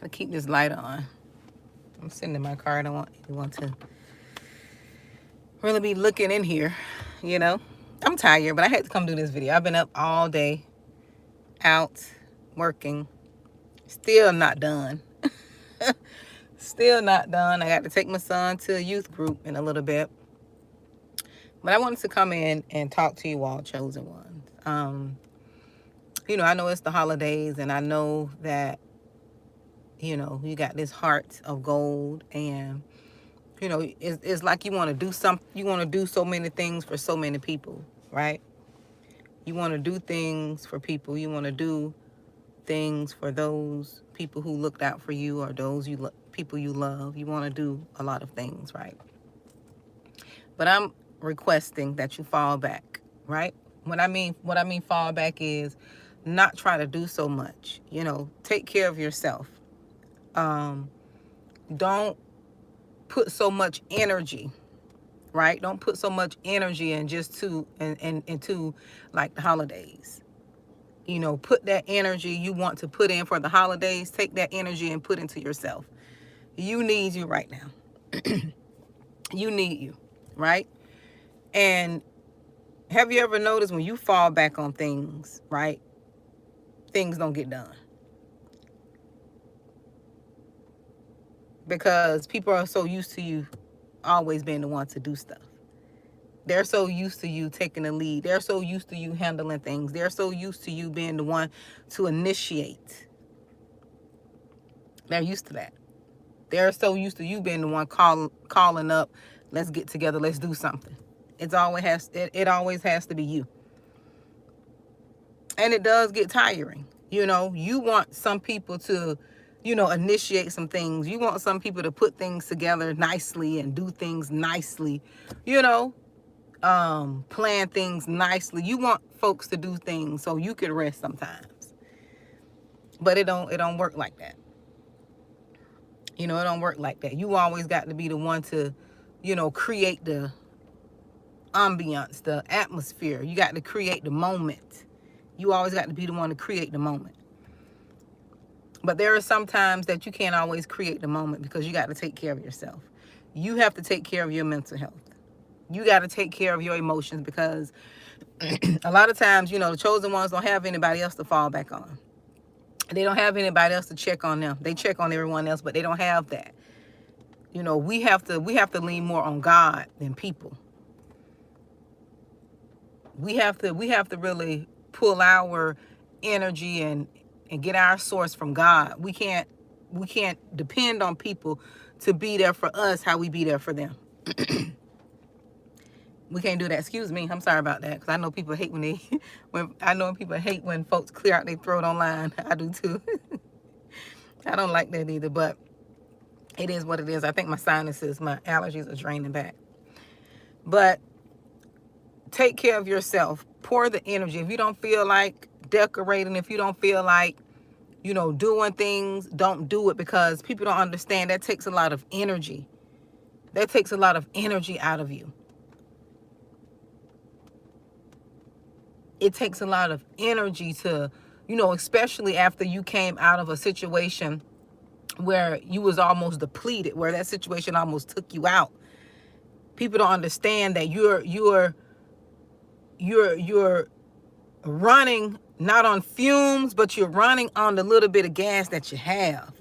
I keep this light on. I'm sitting in my car. I don't want anyone to really be looking in here, you know. I'm tired, but I had to come do this video. I've been up all day, out, working. Still not done. Still not done. I got to take my son to a youth group in a little bit. But I wanted to come in and talk to you all, chosen ones. You know, I know it's the holidays, and I know that, you know, you got this heart of gold, and, you know, it's like you want to do something. You want to do so many things for so many people, right? You want to do things for people. You want to do things for those people who looked out for you, or those people you love. You want to do a lot of things, right? But I'm requesting that you fall back, right? What I mean fall back is not try to do so much. You know, take care of yourself. Don't put so much energy, right? Don't put so much energy in just into like the holidays. You know, put that energy you want to put in for the holidays, take that energy and put into yourself. You need you right now. You need you, right? And have you ever noticed when you fall back on things, right? Things don't get done. Because people are so used to you always being the one to do stuff. They're so used to you taking the lead. They're so used to you handling things. They're so used to you being the one to initiate. They're used to that. They're so used to you being the one calling up, let's get together, let's do something. It always has to be you. And it does get tiring. You know, you want some people to, you know, initiate some things. You want some people to put things together nicely and do things nicely, you know, plan things nicely. You want folks to do things so you can rest sometimes. But it don't work like that. You know, it don't work like that. You always got to be the one to, you know, create the ambiance, the atmosphere. You got to create the moment. You always got to be the one to create the moment. But there are some times that you can't always create the moment because you got to take care of yourself. You have to take care of your mental health. You got to take care of your emotions because a lot of times, you know, the chosen ones don't have anybody else to fall back on. They don't have anybody else to check on them. They check on everyone else, but they don't have that. You know, we have to lean more on God than people. We have to really pull our energy and get our source from God. We can't depend on people to be there for us how we be there for them. We can't do that. Excuse me. I'm sorry about that, because I know people hate when folks clear out their throat online. I do too. I don't like that either, but it is what it is. I think my sinuses, my allergies are draining back. But take care of yourself. Pour the energy. If you don't feel like decorating, if you don't feel like, you know, doing things, don't do it, because people don't understand that takes a lot of energy. That takes a lot of energy out of you. It takes a lot of energy to, you know, especially after you came out of a situation where you was almost depleted, where that situation almost took you out. People don't understand that you're running not on fumes, but you're running on the little bit of gas that you have.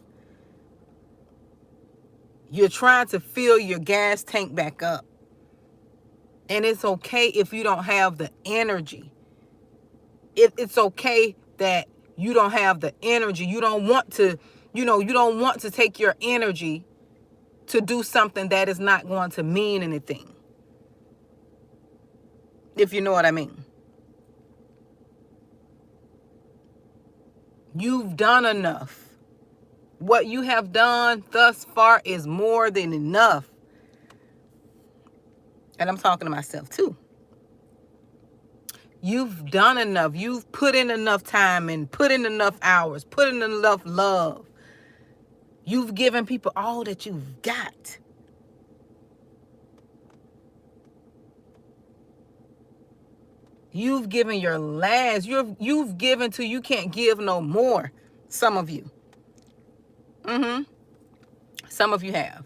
You're trying to fill your gas tank back up. And it's okay if you don't have the energy. It's okay that you don't have the energy. You don't want to, you don't want to take your energy to do something that is not going to mean anything. If you know what I mean. You've done enough. What you have done thus far is more than enough. And I'm talking to myself too. You've done enough. You've put in enough time and put in enough hours, put in enough love. You've given people all that you've got. You've given your last. You've given till you can't give no more. Some of you. Some of you have.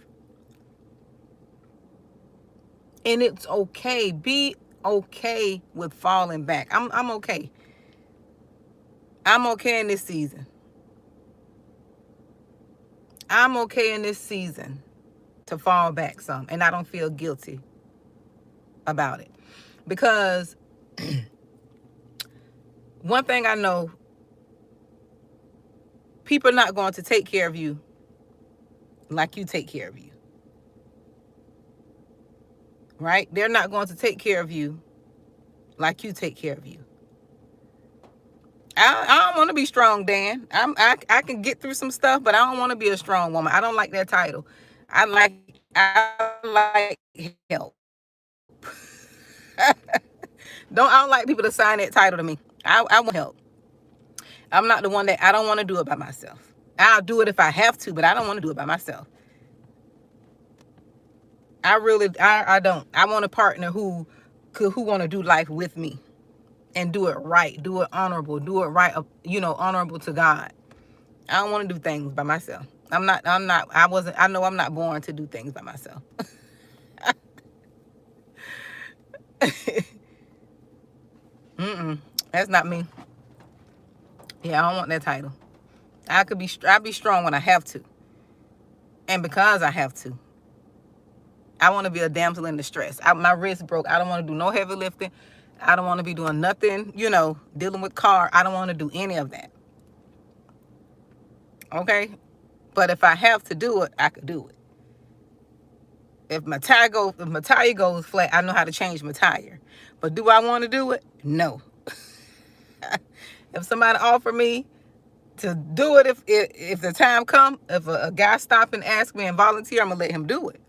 And it's okay. Be okay with falling back. I'm okay. I'm okay in this season. I'm okay in this season to fall back some. And I don't feel guilty about it. Because one thing I know, people are not going to take care of you like you take care of you. Right? They're not going to take care of you like you take care of you. I don't want to be strong, Dan. I can get through some stuff, but I don't want to be a strong woman. I don't like that title. I like help. I don't like people to sign that title to me. I want help. I'm not the one that I don't want to do it by myself. I'll do it if I have to, but I don't want to do it by myself. I don't. I want a partner who want to do life with me and do it right, do it honorable, do it right, honorable to God. I don't want to do things by myself. I know I'm not born to do things by myself. That's not me. Yeah, I don't want that title. I'll be strong when I have to. And because I have to. I want to be a damsel in distress. My wrist broke. I don't want to do no heavy lifting. I don't want to be doing nothing, dealing with car. I don't want to do any of that. Okay? But if I have to do it, I could do it. If my tire goes flat, I know how to change my tire. But do I want to do it? No. If somebody offer me to do it, if the time come, if a guy stop and ask me and volunteer, I'm gonna let him do it.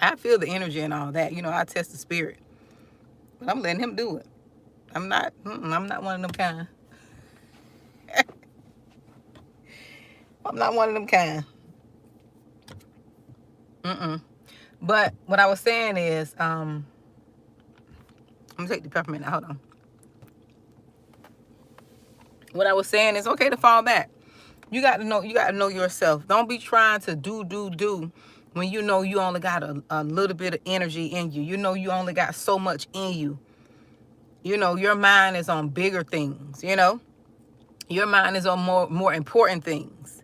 I feel the energy and all that. I test the spirit. But I'm letting him do it. I'm not one of them kind. I'm not one of them kind. But what I was saying is, I'm gonna take the peppermint. Hold on. What I was saying is, okay to fall back. You got to know yourself. Don't be trying to do when you know you only got a little bit of energy in you. You only got so much in you. Your mind is on bigger things, Your mind is on more important things.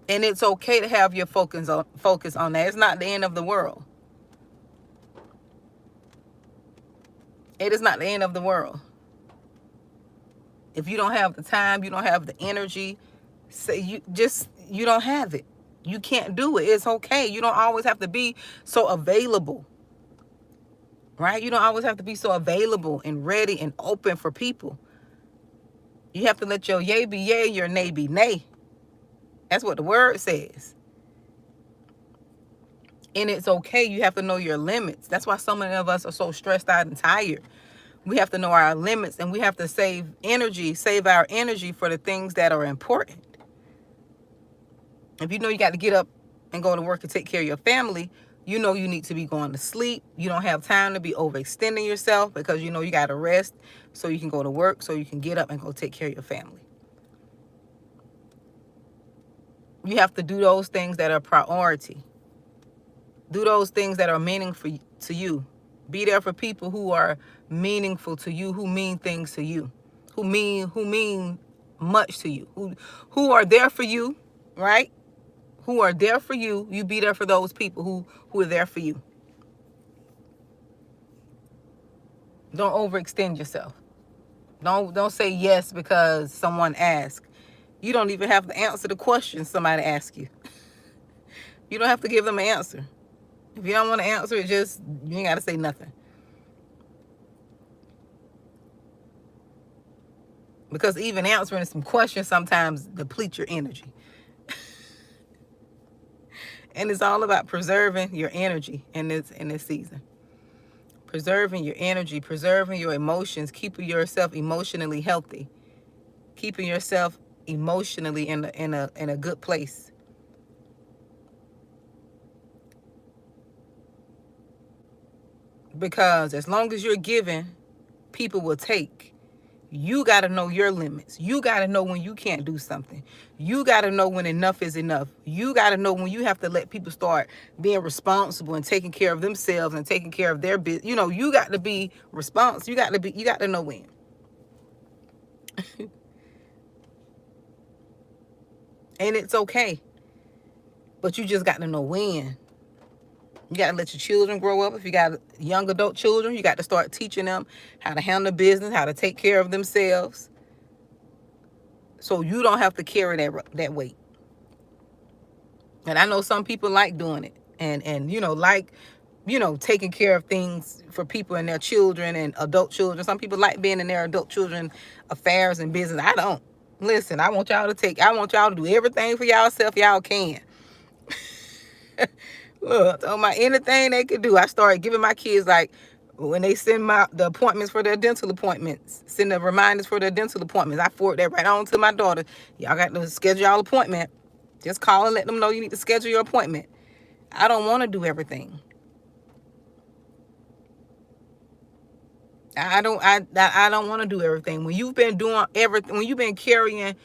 And it's okay to have your focus on that. It's not the end of the world. It is not the end of the world. If you don't have the time, you don't have the energy, say you don't have it. You can't do it. It's okay. You don't always have to be so available. Right? You don't always have to be so available and ready and open for people. You have to let your yay be yay, your nay be nay. That's what the word says. And it's okay. You have to know your limits. That's why so many of us are so stressed out and tired. We have to know our limits, and we have to save our energy for the things that are important. If you know you got to get up and go to work and take care of your family, you need to be going to sleep. You don't have time to be overextending yourself because you got to rest so you can go to work, so you can get up and go take care of your family. You have to do those things that are priority. Do those things that are meaningful to you. Be there for people who are meaningful to you, who mean things to you, who mean much to you, who are there for you, right? Who are there for you. You be there for those people who are there for you. Don't overextend yourself. Don't say yes because someone asked. You don't even have to answer the question somebody asks you. You don't have to give them an answer. If you don't want to answer it, you ain't got to say nothing. Because even answering some questions sometimes deplete your energy. And it's all about preserving your energy in this season. Preserving your energy, preserving your emotions, keeping yourself emotionally healthy, keeping yourself emotionally in a good place. Because as long as you're giving, people will take. You got to know your limits. You got to know when you can't do something. You got to know when enough is enough. You got to know when you have to let people start being responsible and taking care of themselves and taking care of their business. You know, you got to be responsible. You got to know when. And it's okay. But you just got to know when. You got to let your children grow up. If you got young adult children, you got to start teaching them how to handle business, how to take care of themselves. So you don't have to carry that weight. And I know some people like doing it. And taking care of things for people and their children and adult children. Some people like being in their adult children affairs and business. I don't. Listen, I want y'all to do everything for y'allself y'all can. Look, on my anything they could do. I started giving my kids, like, when they send the appointments for their dental appointments, send the reminders for their dental appointments, I forward that right on to my daughter. Y'all got to schedule y'all appointment. Just call and let them know you need to schedule your appointment. I don't want to do everything. I don't want to do everything. When you've been doing everything, when you've been carrying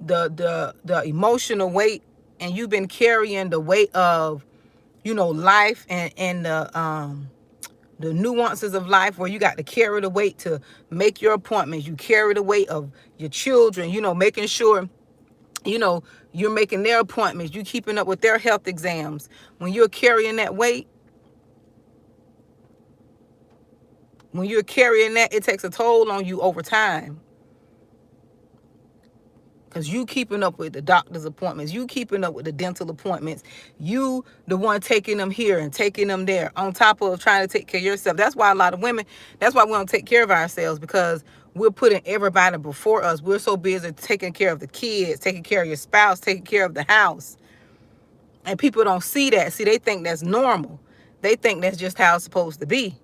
the emotional weight, and you've been carrying the weight of, life and the nuances of life, where you got to carry the weight to make your appointments. You carry the weight of your children, making sure, you're making their appointments. You keeping up with their health exams. When you're carrying that weight, it takes a toll on you over time. Because you keeping up with the doctor's appointments. You keeping up with the dental appointments. You the one taking them here and taking them there. On top of trying to take care of yourself. That's why a lot of women, that's why we don't take care of ourselves. Because we're putting everybody before us. We're so busy taking care of the kids, taking care of your spouse, taking care of the house. And people don't see that. See, they think that's normal. They think that's just how it's supposed to be.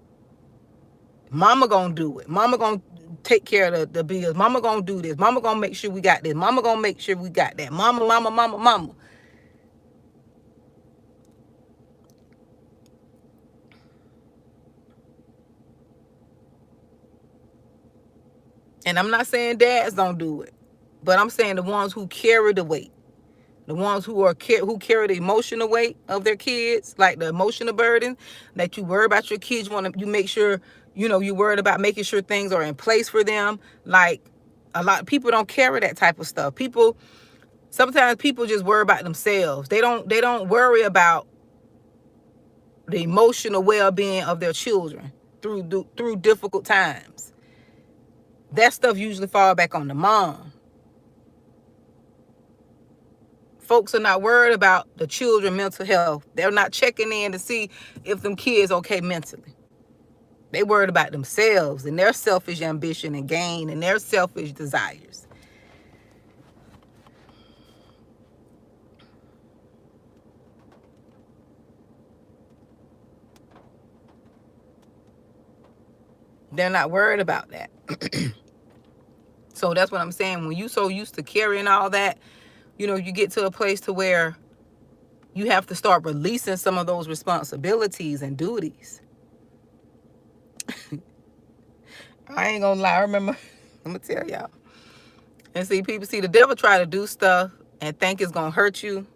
Mama gonna do it. Mama gonna take care of the bills. Mama gonna do this. Mama gonna make sure we got this. Mama gonna make sure we got that. Mama. And I'm not saying dads don't do it, but I'm saying the ones who carry the weight, the ones who carry the emotional weight of their kids, like the emotional burden that you worry about your kids. You make sure, you worried about making sure things are in place for them. Like, a lot of people don't carry that type of stuff. Sometimes people just worry about themselves. They don't worry about the emotional well-being of their children through difficult times. That stuff usually fall back on the mom. Folks are not worried about the children's mental health. They're not checking in to see if them kids okay mentally. They worried about themselves and their selfish ambition and gain and their selfish desires. They're not worried about that. So that's what I'm saying. When you so used to carrying all that, you get to a place to where you have to start releasing some of those responsibilities and duties. I ain't gonna lie. I remember, I'm gonna tell y'all. And people see the devil try to do stuff and think it's gonna hurt you.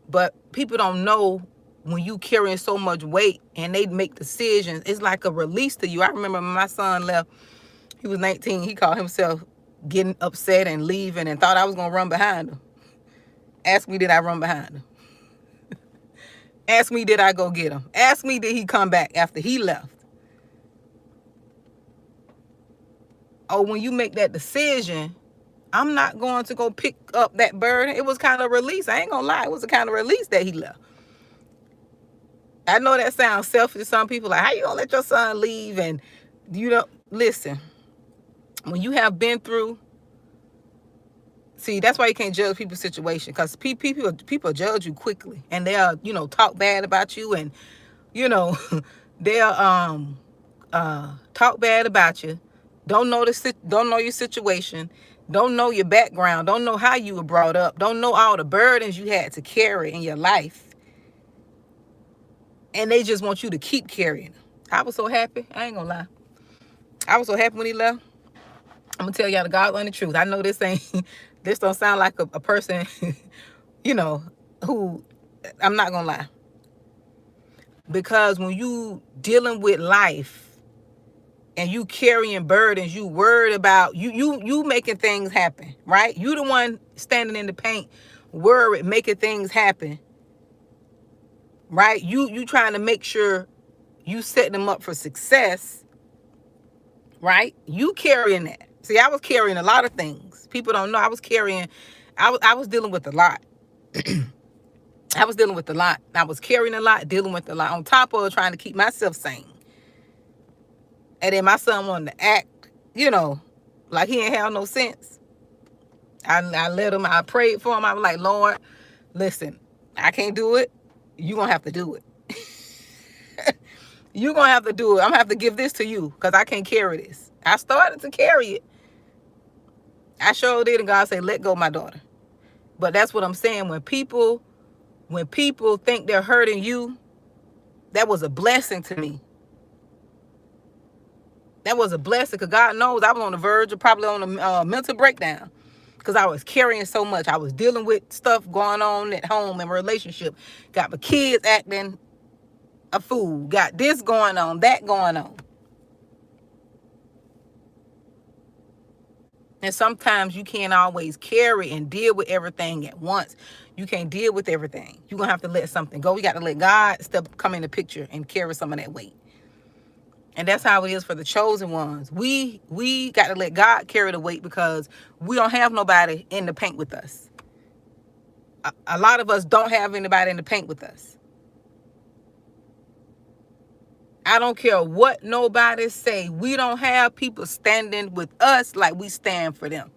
But people don't know when you carrying so much weight and they make decisions, it's like a release to you. I remember when my son left, he was 19. He called himself getting upset and leaving and thought I was gonna run behind him. Ask me, did I run behind him? Ask me, did I go get him? Ask me, did he come back after he left? Oh, when you make that decision, I'm not going to go pick up that burden. It was kind of a release. I ain't gonna lie. It was a kind of release that he left. I know that sounds selfish to some people. Like, how you gonna let your son leave? And listen, when you have been through, see, that's why you can't judge people's situation. Because people judge you quickly. And they'll, talk bad about you. And, they'll talk bad about you. Don't know your situation. Don't know your background. Don't know how you were brought up. Don't know all the burdens you had to carry in your life. And they just want you to keep carrying them. I was so happy. I ain't gonna lie. I was so happy when he left. I'm gonna tell y'all the God honest truth. I know this ain't this don't sound like a person, you know, who, I'm not gonna lie. Because when you dealing with life and you carrying burdens, you worried about you making things happen, right? You the one standing in the paint, worried, making things happen, right? You trying to make sure you set them up for success, right? You carrying that. See, I was carrying a lot of things. People don't know I was carrying. I was dealing with a lot. I was dealing with a lot. I was carrying a lot, dealing with a lot, on top of trying to keep myself sane. And then my son wanted to act, like he ain't have no sense. I let him, I prayed for him. I was like, Lord, listen, I can't do it. You're going to have to do it. You're going to have to do it. I'm going to have to give this to you because I can't carry this. I started to carry it. I sure did. And God said, let go, my daughter. But that's what I'm saying. When people think they're hurting you, that was a blessing to me. That was a blessing because God knows I was on the verge of probably on a mental breakdown because I was carrying so much. I was dealing with stuff going on at home and relationship. Got my kids acting a fool. Got this going on, that going on. And sometimes you can't always carry and deal with everything at once. You can't deal with everything. You're going to have to let something go. You got to let God come in the picture and carry some of that weight. And that's how it is for the chosen ones. We got to let God carry the weight because we don't have nobody in the paint with us. A lot of us don't have anybody in the paint with us. I don't care what nobody say. We don't have people standing with us like we stand for them.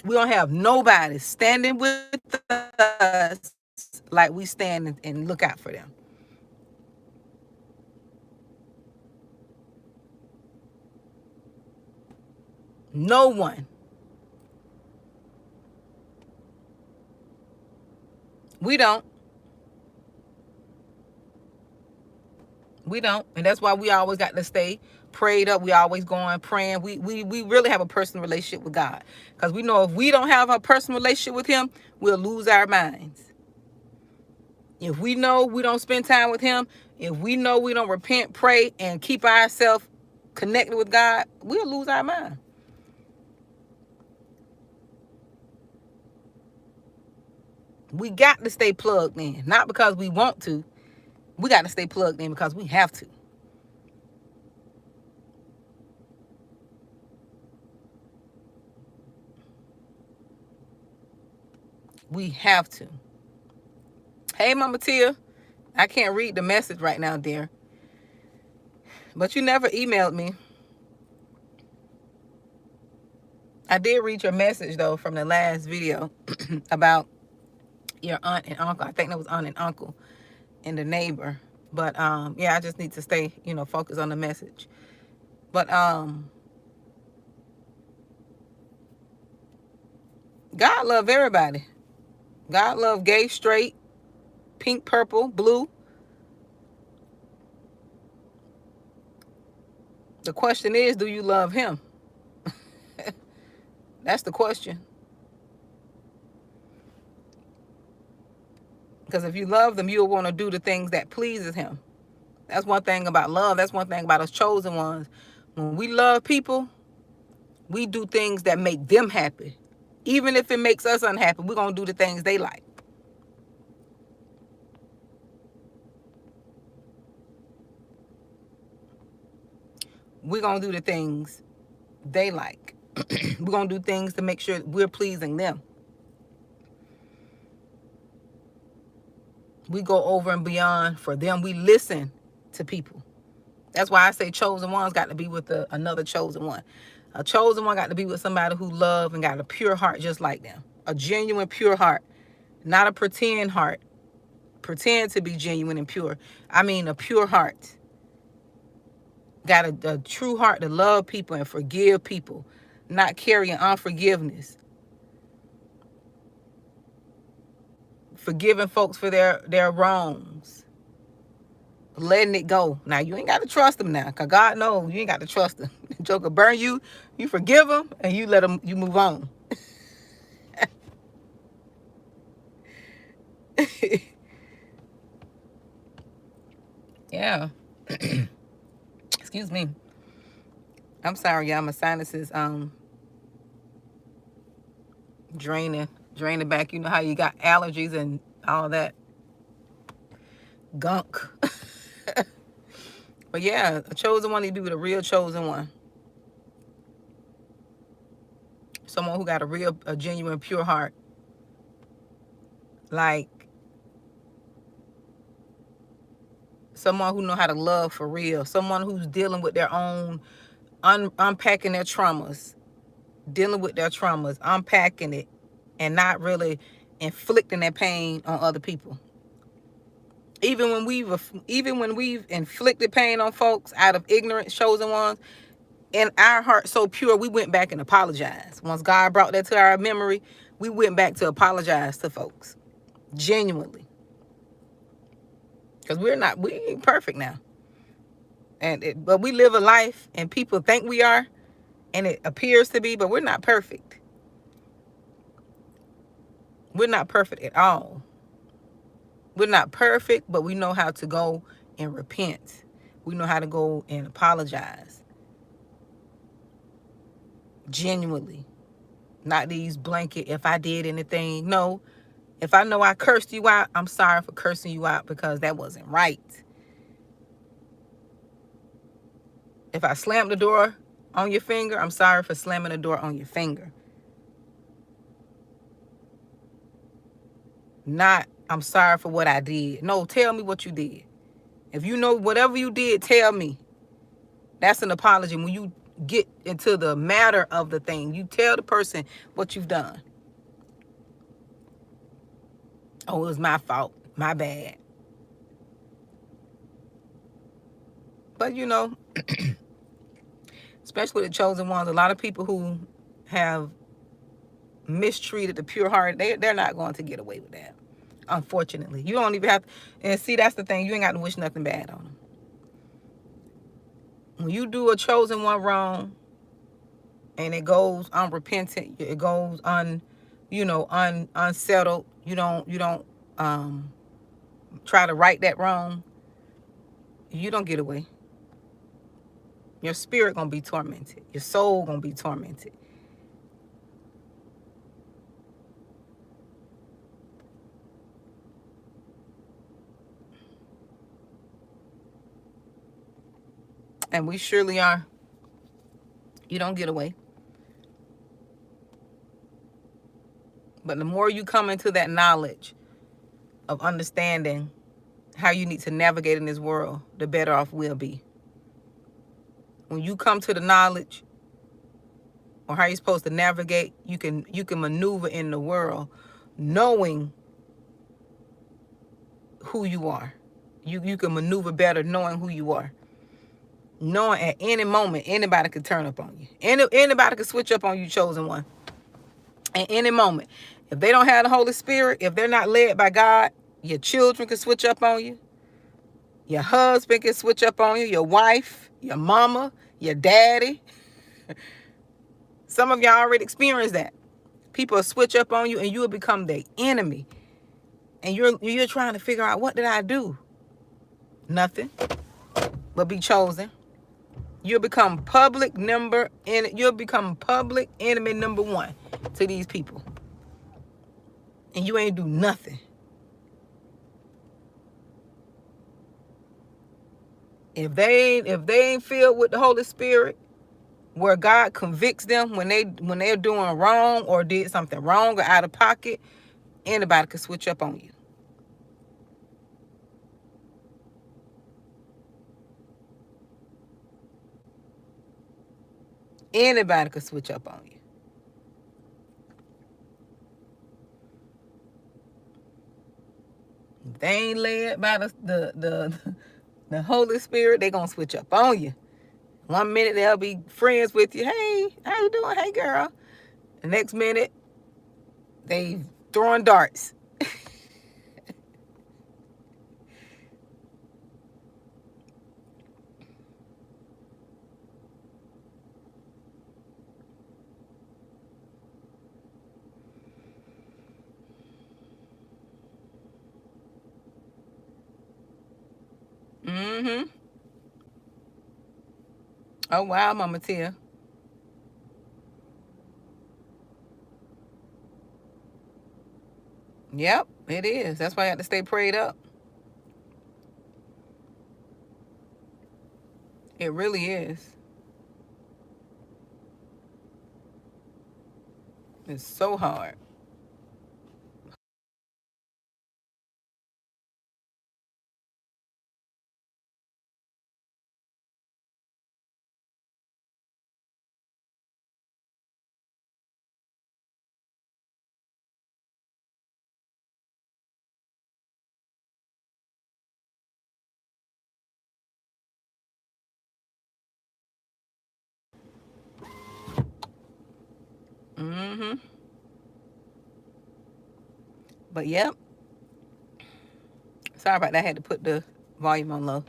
We don't have nobody standing with us like we stand and look out for them. No one. We don't. We don't. And that's why we always got to stay prayed up. We always going praying. We really have a personal relationship with God. Because we know if we don't have a personal relationship with him, we'll lose our minds. If we know we don't spend time with him, if we know we don't repent, pray, and keep ourselves connected with God, we'll lose our mind. We got to stay plugged in. Not because we want to. We got to stay plugged in because we have to. We have to. Hey, Mama Tia. I can't read the message right now, dear. But you never emailed me. I did read your message, though, from the last video about your aunt and uncle. I think that was aunt and uncle and the neighbor. But, yeah, I just need to stay, focused on the message. But God love everybody. God love gay, straight, pink, purple, blue. The question is, do you love him? That's the question. Because if you love them, you'll want to do the things that pleases him. That's one thing about love. That's one thing about us chosen ones. When we love people, we do things that make them happy. Even if it makes us unhappy, we're going to do the things they like. We're going to do the things they like. We're going to do things to make sure we're pleasing them. We go over and beyond for them. We listen to people. That's why I say chosen ones got to be with another chosen one. A chosen one got to be with somebody who love and got a pure heart just like them. A genuine, pure heart. Not a pretend heart. Pretend to be genuine and pure. I mean a pure heart. Got a true heart to love people and forgive people. Not carrying unforgiveness. Forgiving folks for their wrongs. letting it go. Now, you ain't got to trust them now, because God knows you ain't got to trust them. Joker burn you, you forgive them, and you let them, you move on. Yeah. Excuse me. I'm sorry, y'all. My sinuses draining back. You know how you got allergies and all that gunk. But yeah, a chosen one need to be with a real chosen one. Someone who got a genuine, pure heart. Like someone who know how to love for real. Someone who's dealing with their own, unpacking their traumas, dealing with their traumas, unpacking it, and not really inflicting that pain on other people. Even when we've inflicted pain on folks out of ignorance, chosen ones, and our heart so pure, we went back and apologized. Once God brought that to our memory, we went back to apologize to folks, genuinely, because we ain't perfect now, but we live a life, and people think we are, and it appears to be, but we're not perfect. We're not perfect at all. We're not perfect, but we know how to go and repent. We know how to go and apologize. Genuinely. Not these blanket, if I did anything. No. If I know I cursed you out, I'm sorry for cursing you out because that wasn't right. If I slammed the door on your finger, I'm sorry for slamming the door on your finger. Not, I'm sorry for what I did. No, tell me what you did. If you know whatever you did, tell me. That's an apology. When you get into the matter of the thing, you tell the person what you've done. Oh, it was my fault. My bad. But you know, especially the chosen ones, a lot of people who have mistreated the pure heart, they're not going to get away with that. Unfortunately. You don't even have to, and see, that's the thing. You ain't got to wish nothing bad on them. When you do a chosen one wrong and it goes unrepentant, it goes unsettled, you don't try to right that wrong, you don't get away. Your spirit gonna be tormented. Your soul gonna be tormented. And we surely are. You don't get away. But the more you come into that knowledge of understanding how you need to navigate in this world, the better off we'll be. When you come to the knowledge or how you're supposed to navigate, you can maneuver in the world knowing who you are. You can maneuver better knowing who you are. Knowing at any moment anybody could turn up on you. Anybody could switch up on you, chosen one. At any moment. If they don't have the Holy Spirit, if they're not led by God, your children can switch up on you. Your husband can switch up on you. Your wife, your mama, your daddy. Some of y'all already experienced that. People will switch up on you and you will become their enemy. And you're trying to figure out, what did I do? Nothing. But be chosen. You'll become public enemy number one to these people. And you ain't do nothing. If they ain't filled with the Holy Spirit, where God convicts them when they're doing wrong or did something wrong or out of pocket, anybody could switch up on you. Anybody could switch up on you. If they ain't led by the Holy Spirit, they gonna switch up on you. 1 minute they'll be friends with you. Hey, how you doing? Hey, girl. The next minute, they throwing darts. Mm-hmm. Oh, wow, Mama Tia. Yep, it is. That's why I have to stay prayed up. It really is. It's so hard. Mm-hmm. But yep. Sorry about that. I had to put the volume on low.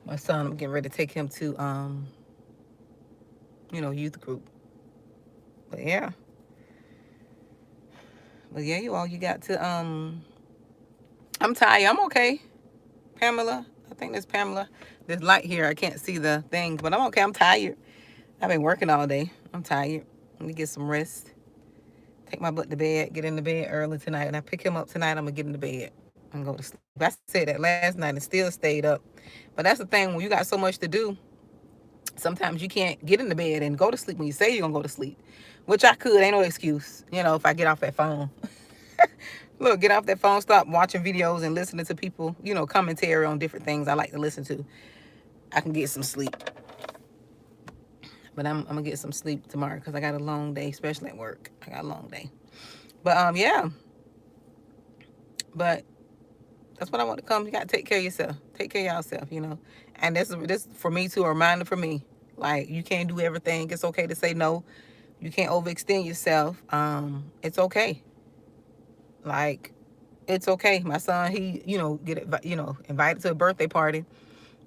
My son, I'm getting ready to take him to youth group. But yeah. But yeah, you got to I'm tired. I'm okay. Pamela. I think that's Pamela. There's light here. I can't see the things, but I'm okay. I'm tired. I've been working all day. I'm tired. Let me get some rest. Take my butt to bed. Get in the bed early tonight. And I pick him up tonight. I'm gonna get in the bed and go to sleep. I said that last night and still stayed up. But that's the thing, when you got so much to do, sometimes you can't get in the bed and go to sleep when you say you're gonna go to sleep. Which I could, ain't no excuse, if I get off that phone. Look, get off that phone, stop watching videos and listening to people, commentary on different things I like to listen to. I can get some sleep. But I'm gonna get some sleep tomorrow because I got a long day, especially at work. I got a long day. But yeah. But that's what I want to come. You gotta take care of yourself. Take care of yourself. And this for me too, a reminder for me. Like, you can't do everything. It's okay to say no. You can't overextend yourself. It's okay. Like, it's okay. My son, he, invited to a birthday party.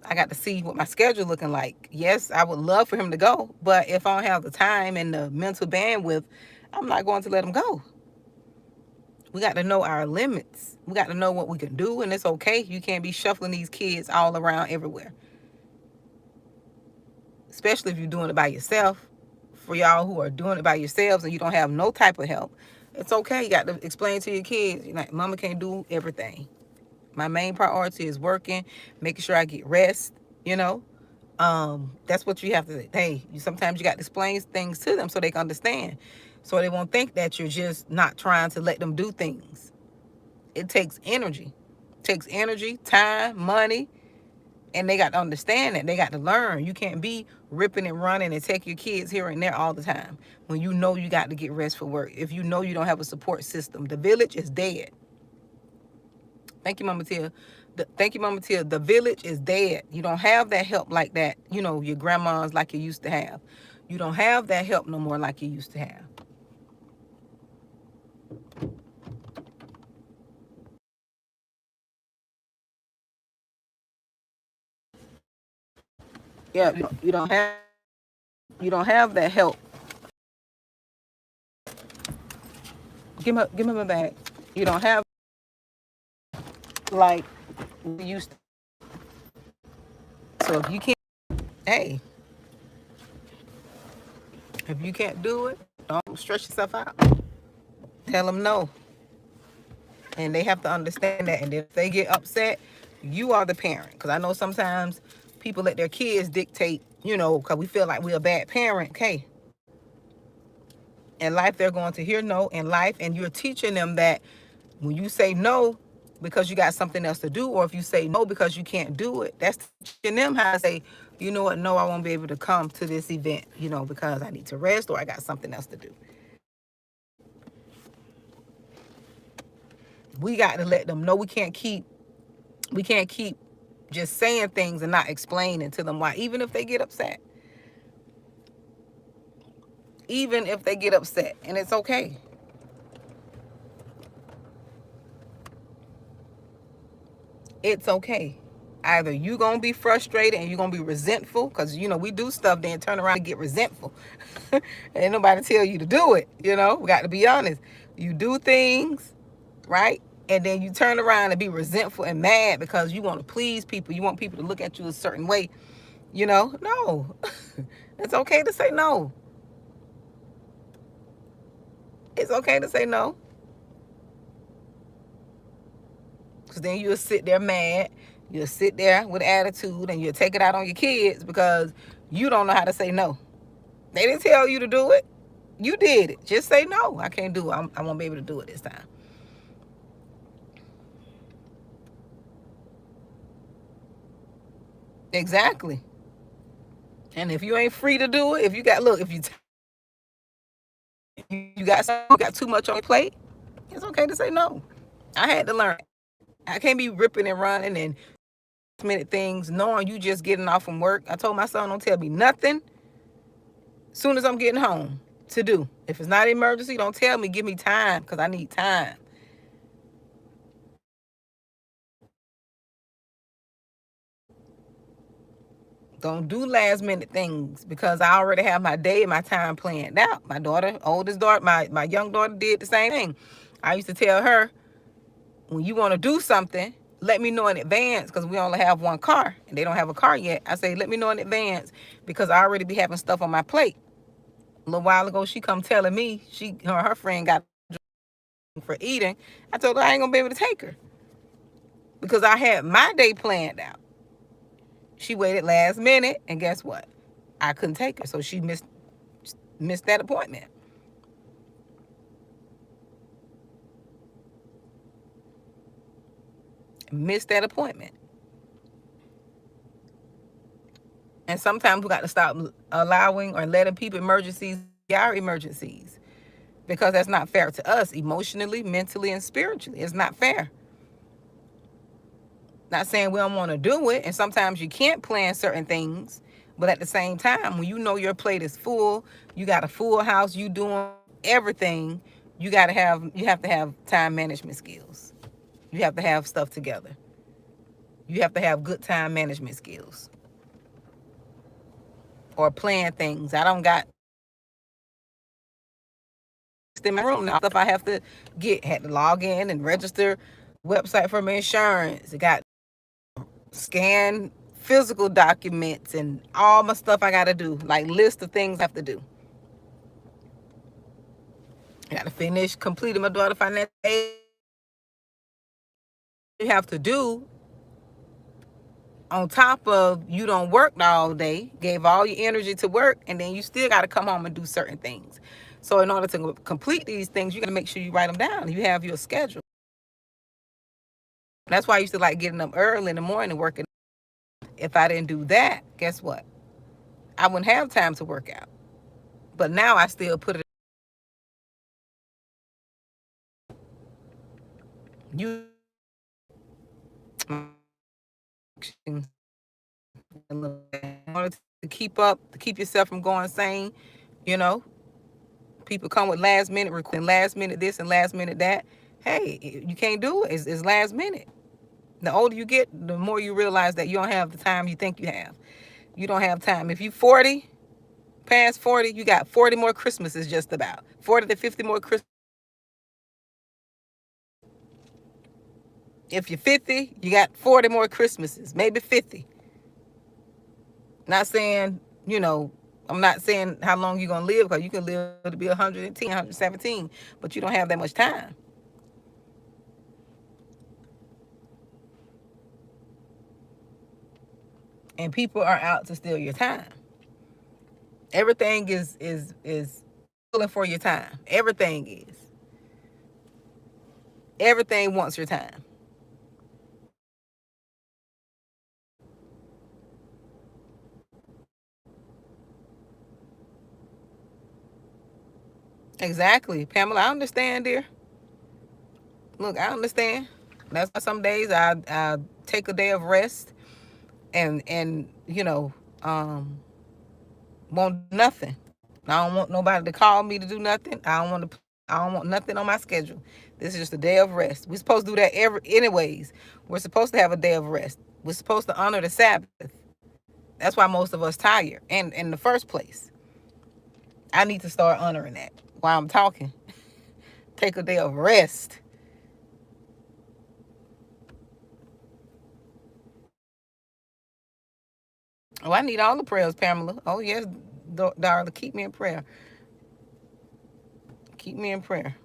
I got to see what my schedule looking like. Yes, I would love for him to go, but if I don't have the time and the mental bandwidth, I'm not going to let him go. We got to know our limits. We got to know what we can do, and it's okay. You can't be shuffling these kids all around everywhere, especially if you're doing it by yourself. For y'all who are doing it by yourselves and you don't have no type of help, it's okay. You got to explain to your kids, like, mama can't do everything. My main priority is working, making sure I get rest, That's what you have to, hey, sometimes you got to explain things to them so they can understand. So they won't think that you're just not trying to let them do things. It takes energy. It takes energy, time, money, and they got to understand that. They got to learn. You can't be ripping and running and take your kids here and there all the time when you know you got to get rest for work. If you know you don't have a support system, the village is dead. Thank you, Mama Tia. Thank you, Mama Tia. The village is dead. You don't have that help like that, your grandmas like you used to have. You don't have that help no more like you used to have. Yeah, you don't have that help. Give me my bag. You don't have like we used to. So if you can't, hey, if you can't do it, don't stress yourself out. Tell them no. And they have to understand that. And if they get upset, you are the parent. Because I know sometimes people let their kids dictate, because we feel like we're a bad parent. Okay. In life, they're going to hear no in life. And you're teaching them that when you say no because you got something else to do, or if you say no because you can't do it, that's teaching them how to say, you know what, no, I won't be able to come to this event, because I need to rest or I got something else to do. We got to let them know. We can't keep just saying things and not explaining to them why, even if they get upset. Even if they get upset, and it's okay. It's okay. Either you gonna be frustrated and you're gonna be resentful, because we do stuff then turn around and get resentful. Ain't nobody tell you to do it. We got to be honest. You do things, right? And then you turn around and be resentful and mad because you want to please people. You want people to look at you a certain way. No. It's okay to say no. It's okay to say no. Because then you'll sit there mad. You'll sit there with attitude and you'll take it out on your kids because you don't know how to say no. They didn't tell you to do it. You did it. Just say no. I can't do it. I won't be able to do it this time. Exactly. And if you ain't free to do it, if you got, look, if you got too much on your plate, it's okay to say no. I had to learn. I can't be ripping and running and minute things knowing you just getting off from work. I told my son, don't tell me nothing soon as I'm getting home to do. If it's not an emergency, don't tell me. Give me time because I need time. Don't do last minute things because I already have my day and my time planned out. My daughter, oldest daughter, my young daughter did the same thing. I used to tell her, when you want to do something, let me know in advance because we only have one car and they don't have a car yet. I say, let me know in advance because I already be having stuff on my plate. A little while ago, she come telling me her friend got for eating. I told her I ain't gonna be able to take her because I had my day planned out. She waited last minute, and guess what? I couldn't take her, so she missed that appointment. Missed that appointment. And sometimes we got to stop allowing or letting people emergencies be our emergencies because that's not fair to us emotionally, mentally, and spiritually. It's not fair. Not saying we don't want to do it, and sometimes you can't plan certain things, but at the same time, when you know your plate is full, you got a full house, you doing everything, you have to have time management skills. You have to have stuff together. You have to have good time management skills or plan things. I don't got in my room now stuff I have to had to log in and register website for my insurance. I got scan physical documents and all my stuff I gotta do, like list of things I have to do. I gotta finish completing my daughter financial aid. You have to do on top of you don't work all day, gave all your energy to work, and then you still got to come home and do certain things. So in order to complete these things, you got to make sure you write them down. You have your schedule. That's why I used to like getting up early in the morning working. If I didn't do that, guess what? I wouldn't have time to work out. But now I still put it. You in order to keep up, to keep yourself from going insane, you know, people come with last minute requests, last minute this and last minute that. Hey, you can't do it. It's last minute. The older you get, the more you realize that you don't have the time you think you have. You don't have time. If you 40, past 40, you got 40 more Christmases just about. 40 to 50 more Christmas. If you're 50, you got 40 more Christmases, maybe 50. Not saying, I'm not saying how long you're going to live, because you can live to be 110, 117, but you don't have that much time. And people are out to steal your time. Everything is stealing for your time. Everything is. Everything wants your time. Exactly. Pamela, I understand, dear. Look, I understand. That's why some days I take a day of rest and want nothing. I don't want nobody to call me to do nothing. I don't want nothing on my schedule. This is just a day of rest. We're supposed to do that anyways. We're supposed to have a day of rest. We're supposed to honor the Sabbath. That's why most of us tired. And in the first place, I need to start honoring that while I'm talking. Take a day of rest. Oh, I need all the prayers, Pamela. Oh, yes, darling, keep me in prayer. Keep me in prayer.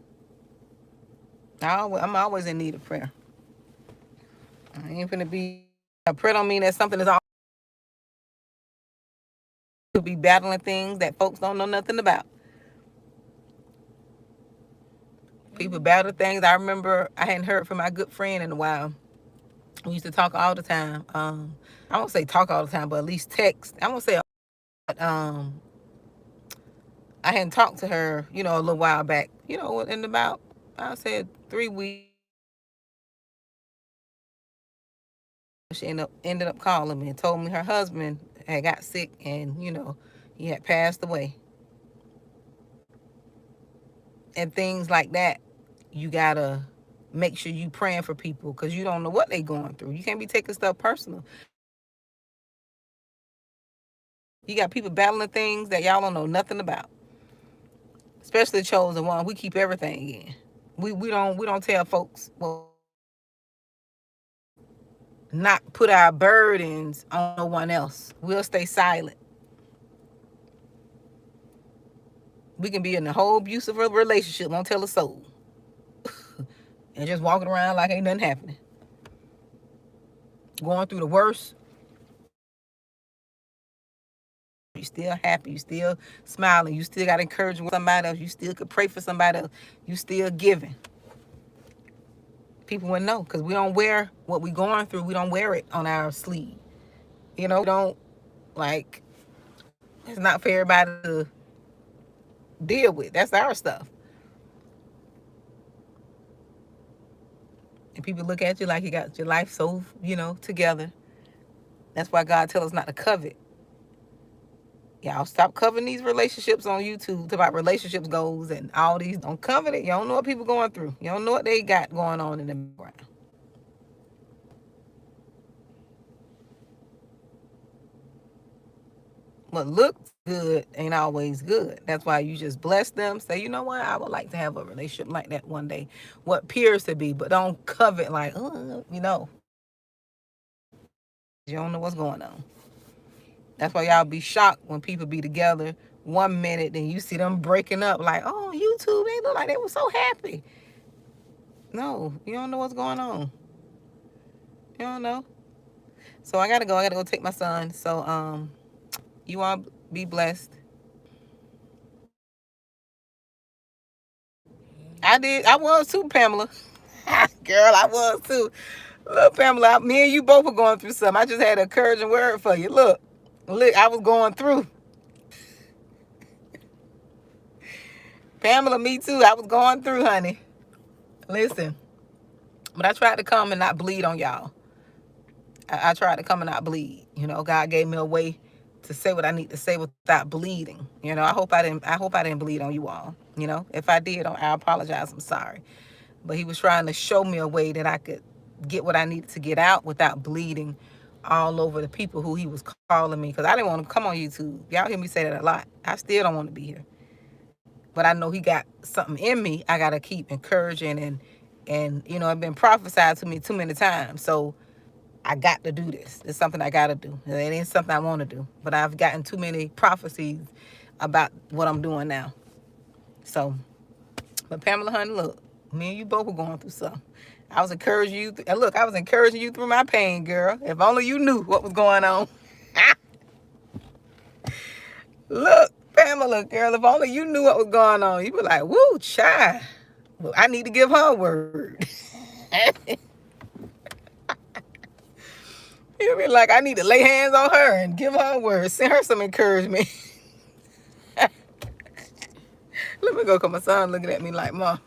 I'm always in need of prayer. I ain't finna be. A prayer don't mean that something is all. Could be battling things that folks don't know nothing about. People battle things. I remember I hadn't heard from my good friend in a while. We used to talk all the time. I won't say talk all the time, but at least text. I won't say. I hadn't talked to her, a little while back. In about I said 3 weeks. She ended up calling me and told me her husband had got sick and he had passed away. And things like that, you gotta make sure you praying for people because you don't know what they going through. You can't be taking stuff personal. You got people battling things that y'all don't know nothing about. Especially the chosen one. We keep everything in. We don't tell folks, well, not put our burdens on no one else. We'll stay silent. We can be in a whole abusive relationship, won't tell a soul. And just walking around like ain't nothing happening. Going through the worst. You still happy. You still smiling. You still got encouragement with somebody else. You still could pray for somebody else. You still giving. People wouldn't know because we don't wear what we going through. We don't wear it on our sleeve. We don't, like, it's not for everybody to deal with. That's our stuff. And people look at you like you got your life so, together. That's why God tells us not to covet. Y'all stop covering these relationships on YouTube about relationships goals and all these. Don't cover it. You don't know what people going through. You don't know what they got going on in the background. What looks good ain't always good. That's why you just bless them. Say, you know what? I would like to have a relationship like that one day. What appears to be, but don't covet like, you don't know what's going on. That's why y'all be shocked when people be together 1 minute, then you see them breaking up like, oh, YouTube, they look like they were so happy. No, you don't know what's going on. You don't know. So I gotta go. I gotta go take my son. So you all be blessed. I did. I was too, Pamela. Girl, I was too. Look, Pamela, me and you both were going through something. I just had an encouraging word for you. Look, I was going through. Pamela, me too. I was going through, honey. Listen, but I tried to come and not bleed on y'all. I tried to come and not bleed. God gave me a way to say what I need to say without bleeding. I hope I didn't bleed on you all. If I did, I apologize. I'm sorry. But he was trying to show me a way that I could get what I needed to get out without bleeding all over the people who he was calling me. Because I didn't want to come on YouTube. Y'all hear me say that a lot. I still don't want to be here. But I know he got something in me. I got to keep encouraging and it's been prophesied to me too many times. So I got to do this. It's something I got to do. It ain't something I want to do. But I've gotten too many prophecies about what I'm doing now. So, but Pamela, honey, look, me and you both were going through something. I was encouraging you. Look, I was encouraging you through my pain, girl. If only you knew what was going on. Look, Pamela, girl, if only you knew what was going on. You were like, woo, child. Well, I need to give her a word. You'll be like, I need to lay hands on her and give her a word. Send her some encouragement. Let me go, because my son looking at me like, Mom,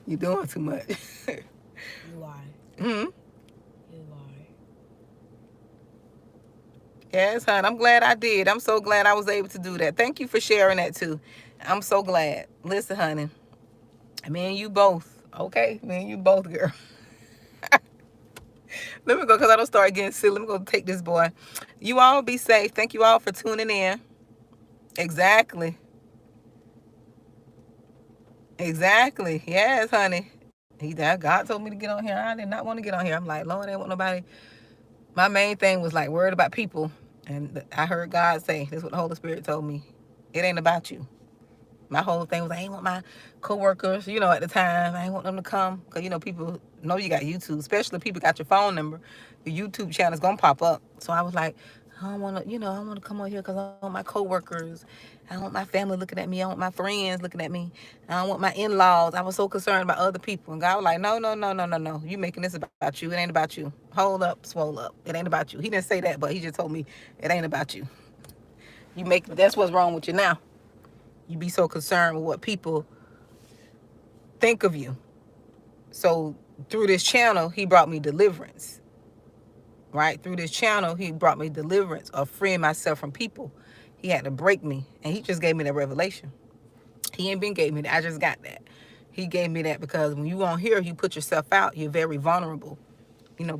you doing too much. You lie. Hmm? You lie. Yes, hon. I'm glad I did. I'm so glad I was able to do that. Thank you for sharing that, too. I'm so glad. Listen, honey. Me and you both. Okay? Me and you both, girl. Let me go, because I don't start getting silly. Let me go take this boy. You all be safe. Thank you all for tuning in. Exactly. Exactly. Yes, honey. God told me to get on here. I did not want to get on here. I'm like, Lord, I didn't want nobody. My main thing was like worried about people And I heard God say, this is what the Holy Spirit told me. It ain't about you. My whole thing was I ain't want my coworkers, at the time, I ain't want them to come. Because, people know you got YouTube, especially if people got your phone number. Your YouTube channel is going to pop up. So I was like, I don't want to, I want to come on here because I want my coworkers. I want my family looking at me. I want my friends looking at me. I don't want my in-laws. I was so concerned about other people. And God was like, no, no, no, no, no, no. You making this about you. It ain't about you. Hold up, swole up. It ain't about you. He didn't say that, but he just told me it ain't about you. That's what's wrong with you now. You be so concerned with what people think of you. So through this channel, he brought me deliverance. Right? Through this channel, he brought me deliverance of freeing myself from people. He had to break me. And he just gave me that revelation. He ain't been gave me that. I just got that. He gave me that because when you on here, you put yourself out, you're very vulnerable.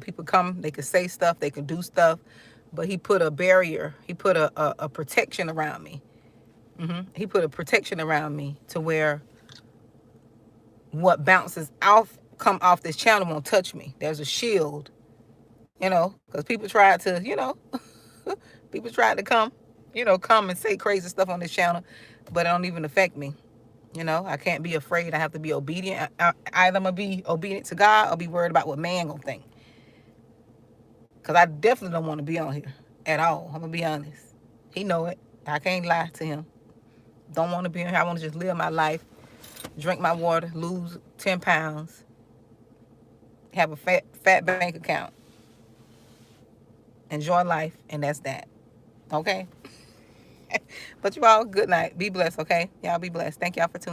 People come, they can say stuff, they can do stuff. But he put a barrier. He put a protection around me. He put a protection around me to where what bounces off, come off this channel won't touch me. There's a shield, because people tried to, people tried to come and say crazy stuff on this channel, but it don't even affect me. I can't be afraid. I have to be obedient. Either I'm going to be obedient to God or be worried about what man going to think. Because I definitely don't want to be on here at all. I'm going to be honest. He know it. I can't lie to him. Don't want to be on here. I want to just live my life, drink my water, lose 10 pounds, have a fat bank account, enjoy life, and that's that. Okay? But you all, good night. Be blessed, okay? Y'all be blessed. Thank y'all for tuning in.